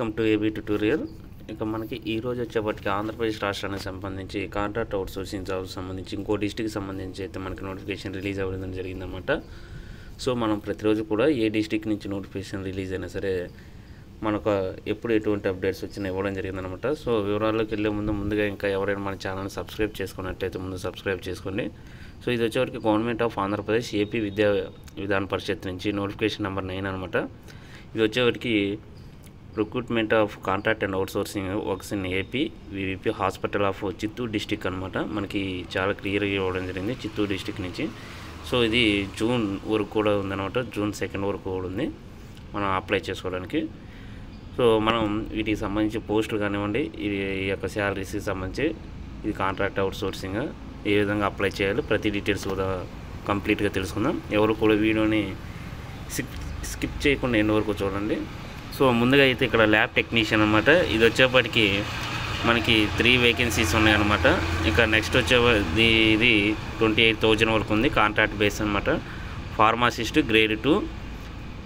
Welcome to AB tutorial. ఇక మనకి ఈరోజు వచ్చేప్పటికి ఆంధ్రప్రదేశ్ రాష్ట్రానికి సంబంధించి కాంట్రాక్ట్ అవుట్సోర్సింగ్ జాబ్స్ సంబంధించి ఇంకో డిస్టిక్కి సంబంధించి అయితే మనకి నోటిఫికేషన్ రిలీజ్ అవ్వడం జరిగిందన్నమాట. సో మనం ప్రతిరోజు కూడా ఏ డిస్టిక్ నుంచి నోటిఫికేషన్ రిలీజ్ అయినా సరే మనకు ఎప్పుడు ఎటువంటి అప్డేట్స్ వచ్చినా ఇవ్వడం జరిగిందనమాట. సో వివరాల్లోకి వెళ్ళే ముందుగా ఇంకా ఎవరైనా మన ఛానల్ని సబ్స్క్రైబ్ చేసుకున్నట్లయితే ముందు సబ్స్క్రైబ్ చేసుకోండి. సో ఇది వచ్చేవరకు గవర్నమెంట్ ఆఫ్ ఆంధ్రప్రదేశ్ ఏపీ విద్యా విధాన పరిషత్ నుంచి నోటిఫికేషన్ నెంబర్ 9 అనమాట. ఇది వచ్చేవరకు recruitment of contract and outsourcing works in AP VVP hospital of Chittoor district అనమాట. మనకి చాలా క్లియర్గా ఇవ్వడం జరిగింది చిత్తూరు డిస్టిక్ నుంచి. సో ఇది జూన్ వరకు కూడా ఉందన్నమాట. జూన్ 2 వరకు కూడా ఉంది మనం అప్లై చేసుకోవడానికి. సో మనం వీటికి సంబంధించి పోస్టులు కానివ్వండి, ఈ యొక్క శాలరీస్కి సంబంధించి ఇది కాంట్రాక్ట్ అవుట్సోర్సింగ్ ఏ విధంగా అప్లై చేయాలి ప్రతి డీటెయిల్స్ కూడా కంప్లీట్గా తెలుసుకుందాం. ఎవరు కూడా వీడియోని స్కిప్ చేయకుండా ఎండ్ వరకు చూడండి. సో ముందుగా అయితే ఇక్కడ ల్యాబ్ టెక్నీషియన్ అనమాట. ఇది వచ్చేప్పటికి మనకి 3 వేకెన్సీస్ ఉన్నాయన్నమాట. ఇంకా నెక్స్ట్ ఇది 28,000 వరకు ఉంది కాంట్రాక్ట్ బేస్ అనమాట. ఫార్మాసిస్ట్ గ్రేడ్ 2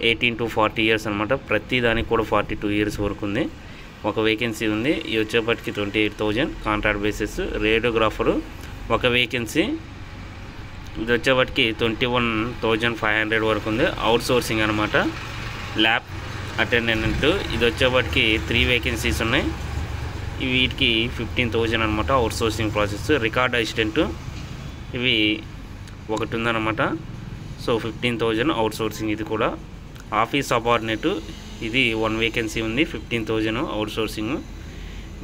18 to 40 ఇయర్స్ అనమాట. ప్రతి దానికి కూడా 42 ఇయర్స్ వరకు ఉంది. ఒక వేకెన్సీ ఉంది. ఇది వచ్చేప్పటికి 28,000 కాంట్రాక్ట్ బేసిస్. రేడియోగ్రాఫరు ఒక వేకెన్సీ. ఇది వచ్చేప్పటికి 21,500 వరకు ఉంది. అవుట్సోర్సింగ్ అనమాట. ల్యాబ్ అటెండెంట్ ఇది వచ్చేప్పటికి 3 వేకెన్సీస్ ఉన్నాయి. వీటికి 15,000 అనమాట అవుట్సోర్సింగ్ ప్రాసెస్. రికార్డ్ అసిస్టెంట్ ఇవి ఒకటి ఉందన్నమాట. సో 15,000 అవుట్సోర్సింగ్ ఇది కూడా. ఆఫీస్ సబార్డినేటు ఇది 1 వేకెన్సీ ఉంది. 15,000 outsourcing.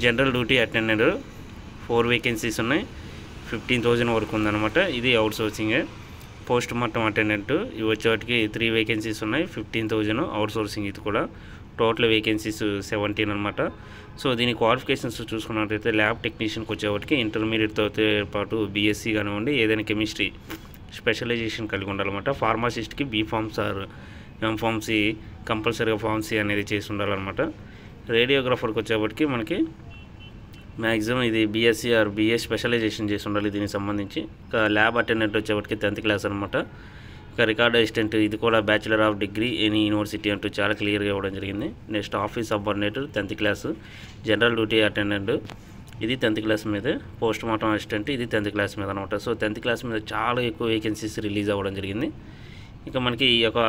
General duty attendant 4 vacancies ఉన్నాయి. 15,000 వరకు ఉందన్నమాట. ఇది అవుట్సోర్సింగే. పోస్ట్ మార్టం అటెండెంట్ ఇవి వచ్చేటికి 3 వేకెన్సీస్ ఉన్నాయి. 15,000 అవుట్సోర్సింగ్ ఇది కూడా. టోటల్ వేకెన్సీస్ 17 అనమాట. సో దీని క్వాలిఫికేషన్స్ చూసుకున్నట్లయితే ల్యాబ్ టెక్నీషియన్కి వచ్చేవాటికి ఇంటర్మీడియట్తో పాటు బీఎస్సీ కానివ్వండి, ఏదైనా కెమిస్ట్రీ స్పెషలైజేషన్ కలిగి ఉండాలన్నమాట. ఫార్మాసిస్ట్కి బీఫార్మ్స్ ఆర్ ఎంఫార్మసీ కంపల్సరీగా ఫార్మసీ అనేది చేసి ఉండాలన్నమాట. రేడియోగ్రాఫర్కి వచ్చేప్పటికి మనకి మ్యాక్సిమం ఇది బీఎస్సీ ఆర్ బీఏ స్పెషలైజేషన్ చేసి ఉండాలి దీనికి సంబంధించి. ఇంకా ల్యాబ్ అటెండెంట్ వచ్చేప్పటికి 10th క్లాస్ అనమాట. ఇంకా రికార్డ్ అసిస్టెంట్ ఇది కూడా bachelor of degree any university అంటూ చాలా క్లియర్గా ఇవ్వడం జరిగింది. Next office subordinator 10th class. General duty attendant ఇది 10th క్లాస్ మీదే. పోస్ట్ మార్టం అసిస్టెంట్ ఇది 10th క్లాస్ మీద అనమాట. సో 10th క్లాస్ మీద చాలా ఎక్కువ వేకెన్సీస్ రిలీజ్ అవ్వడం జరిగింది. ఇక మనకి ఈ యొక్క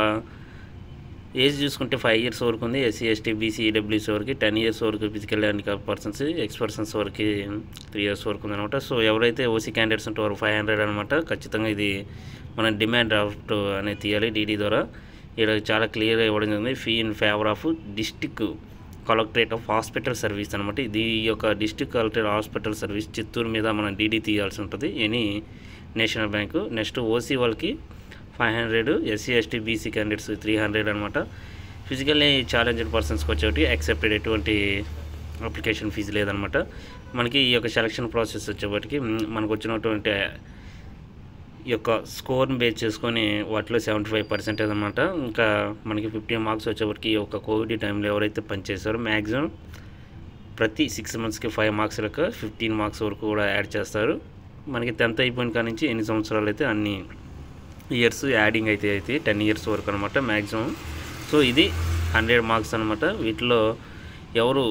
ఏజ్ చూసుకుంటే 5 ఇయర్స్ వరకు ఉంది. ఎస్సీ ఎస్టీ బీసీ ఈడబ్ల్యూసీ వరకు 10 ఇయర్స్ వరకు physical handicap persons, X persons వరకు 3 ఇయర్స్ వరకు ఉందన్నమాట. సో ఎవరైతే ఓసీ క్యాండిడేట్స్ ఉంటారో 500 అనమాట. ఖచ్చితంగా ఇది మనం డిమాండ్ డ్రాఫ్ట్ అనేది తీయాలి డీడీ ద్వారా. ఇక్కడ చాలా క్లియర్గా ఇవ్వడం జరిగింది. Fee in favour of district collectorate of hospital service అనమాట. ఇది ఈ యొక్క district collectorate hospital service Chittoor మీద మనం డీడీ తీయాల్సి ఉంటుంది any national bank. Next OC వాళ్ళకి 500, ఎస్సీ ఎస్టీ బీసీ క్యాండిడేట్స్ 300 అనమాట. ఫిజికల్లీ ఛాలెంజ్డ్ పర్సన్స్కి వచ్చేటి యాక్సెప్టెడ్ ఎటువంటి అప్లికేషన్ ఫీజు లేదనమాట. మనకి ఈ యొక్క సెలక్షన్ ప్రాసెస్ వచ్చేప్పటికి మనకు వచ్చినటువంటి ఈ యొక్క స్కోర్ని బేస్ చేసుకొని వాటిలో 75% అనమాట. ఇంకా మనకి 15 మార్క్స్ వచ్చేప్పటికి ఈ యొక్క కోవిడ్ టైంలో ఎవరైతే పనిచేస్తారో మ్యాక్సిమం ప్రతి 6 మంత్స్కి 5 మార్క్స్ లెక్క 15 మార్క్స్ వరకు కూడా యాడ్ చేస్తారు. మనకి 10th అయిపోయిన కాడి నుంచి ఎన్ని సంవత్సరాలు అయితే అన్ని ఇయర్స్ యాడింగ్ అయితే 10 ఇయర్స్ వరకు అనమాట మ్యాక్సిమం. సో ఇది 100 మార్క్స్ అనమాట. వీటిలో ఎవరు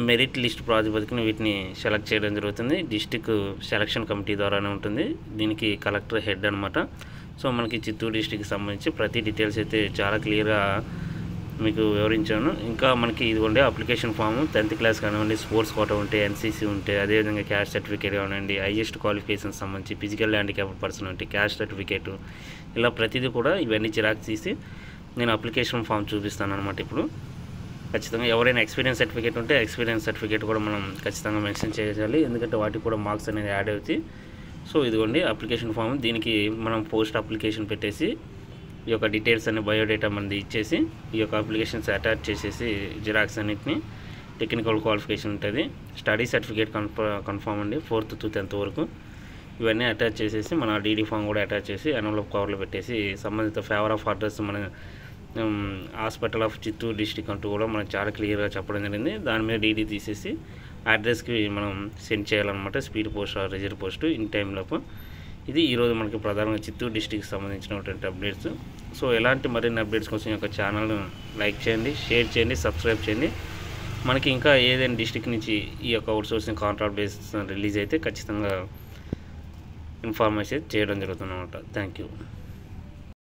మెరిట్ లిస్ట్ ప్రాతిపదికన వీటిని సెలెక్ట్ చేయడం జరుగుతుంది. డిస్టిక్ సెలక్షన్ కమిటీ ద్వారానే ఉంటుంది. దీనికి కలెక్టర్ హెడ్ అనమాట. సో మనకి చిత్తూరు డిస్టిక్కి సంబంధించి ప్రతి డీటెయిల్స్ అయితే చాలా క్లియర్గా మీకు వివరించాను. ఇంకా మనకి ఇదిగోండి అప్లికేషన్ ఫామ్ 10th క్లాస్ కానివ్వండి, స్పోర్ట్స్ కోటా ఉంటే, ఎన్సీసీ ఉంటే, అదేవిధంగా క్యాస్ట్ సర్టిఫికేట్ కానివ్వండి, హైయెస్ట్ క్వాలిఫికేషన్ సంబంధించి ఫిజికల్ హ్యాండిక్యాప్ పర్సన్ ఉంటే క్యాస్ట్ సర్టిఫికేట్, ఇలా ప్రతిదీ కూడా ఇవన్నీ జిరాక్స్ తీసి నేను అప్లికేషన్ ఫామ్ చూపిస్తాను అనమాట. ఇప్పుడు ఖచ్చితంగా ఎవరైనా ఎక్స్పీరియన్స్ సర్టిఫికేట్ ఉంటే ఎక్స్పీరియన్స్ సర్టిఫికేట్ కూడా మనం ఖచ్చితంగా మెన్షన్ చేయాలి. ఎందుకంటే వాటికి కూడా మార్క్స్ అనేది యాడ్ అవుతాయి. సో ఇదిగోండి అప్లికేషన్ ఫామ్. దీనికి మనం పోస్ట్ అప్లికేషన్ పెట్టేసి ఈ యొక్క డీటెయిల్స్ అన్ని బయోడేటా మనది ఇచ్చేసి ఈ యొక్క అప్లికేషన్స్ అటాచ్ చేసేసి జిరాక్స్ అన్నిటిని టెక్నికల్ క్వాలిఫికేషన్ ఉంటుంది. స్టడీ సర్టిఫికేట్ కన్ఫామ్ అండి 4th to 10th వరకు. ఇవన్నీ అటాచ్ చేసేసి మన డీడీ ఫామ్ కూడా అటాచ్ చేసి ఎన్వలప్ కవర్లో పెట్టేసి సంబంధిత ఫేవర్ ఆఫ్ అడ్రస్ మన హాస్పిటల్ ఆఫ్ చిత్తూరు డిస్టిక్ అంటూ కూడా మనకు చాలా క్లియర్గా చెప్పడం జరిగింది. దాని మీద డీడీ తీసేసి అడ్రస్కి మనం సెండ్ చేయాలన్నమాట. Speed post or reserve post in టైంలోపు. ఇది ఈరోజు మనకి ప్రధానంగా చిత్తూరు డిస్టిక్కి సంబంధించినటువంటి అప్డేట్స్. సో ఎలాంటి మరిన్ని అప్డేట్స్ కోసం ఈ యొక్క ఛానల్ను లైక్ చేయండి, షేర్ చేయండి, సబ్స్క్రైబ్ చేయండి. మనకి ఇంకా ఏదైనా డిస్ట్రిక్ట్ నుంచి ఈ యొక్క అవుట్సోర్సింగ్ కాంట్రాక్ట్ బేసిస్ రిలీజ్ అయితే ఖచ్చితంగా ఇన్ఫార్మేషన్ చేయడం జరుగుతుందన్నమాట. Thank you.